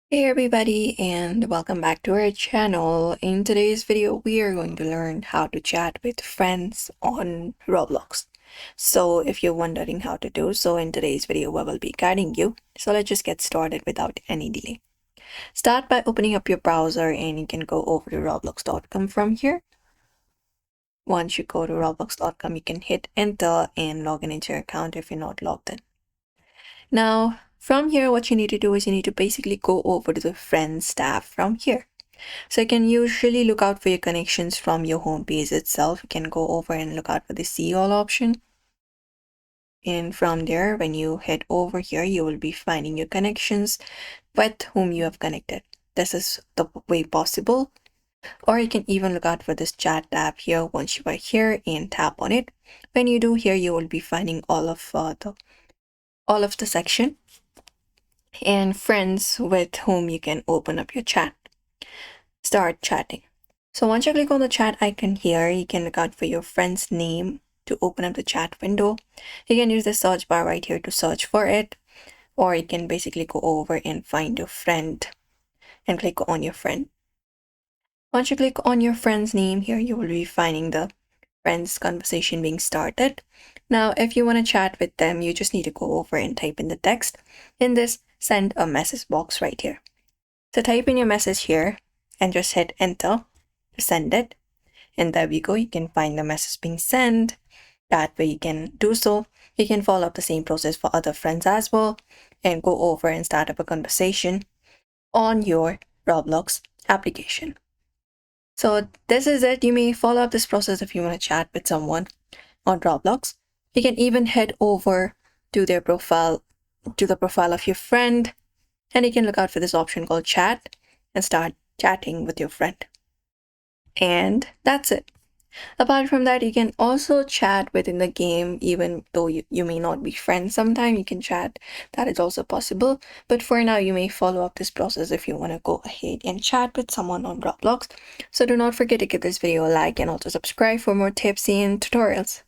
Hey everybody, and welcome back to our channel. In today's video, we are going to learn how to chat with friends on Roblox. So if you're wondering how to do so in today's video, we will be guiding you. So let's just get started without any delay. Start by opening up your browser and you can go over to roblox.com from here. Once you go to roblox.com, you can hit enter and log in into your account if you're not logged in. Now, from here, what you need to do is you need to basically go over to the Friends tab from here. So you can usually look out for your connections from your home page itself. You can go over and look out for the See All option. And from there, when you head over here, you will be finding your connections with whom you have connected. This is the way possible. Or you can even look out for this chat tab here once you are here and tap on it. When you do here, you will be finding all of the section and friends with whom you can open up your chat. Start chatting. So once you click on the chat icon here, you can look out for your friend's name to open up the chat window. You can use the search bar right here to search for it, or you can basically go over and find your friend and click on your friend. Once you click on your friend's name here, you will be finding the friend's conversation being started. Now, if you want to chat with them, you just need to go over and type in the text in this send a message box right here. So type in your message here and just hit enter to send it. And there we go. You can find the message being sent. That way you can do so. You can follow up the same process for other friends as well and go over and start up a conversation on your Roblox application. So this is it. You may follow up this process if you want to chat with someone on Roblox. You can even head over to their profile, to the profile of your friend, and you can look out for this option called chat and start chatting with your friend. And that's it. Apart from that, you can also chat within the game, even though you may not be friends sometime, you can chat. That is also possible. But for now, you may follow up this process if you want to go ahead and chat with someone on Roblox. So do not forget to give this video a like and also subscribe for more tips and tutorials.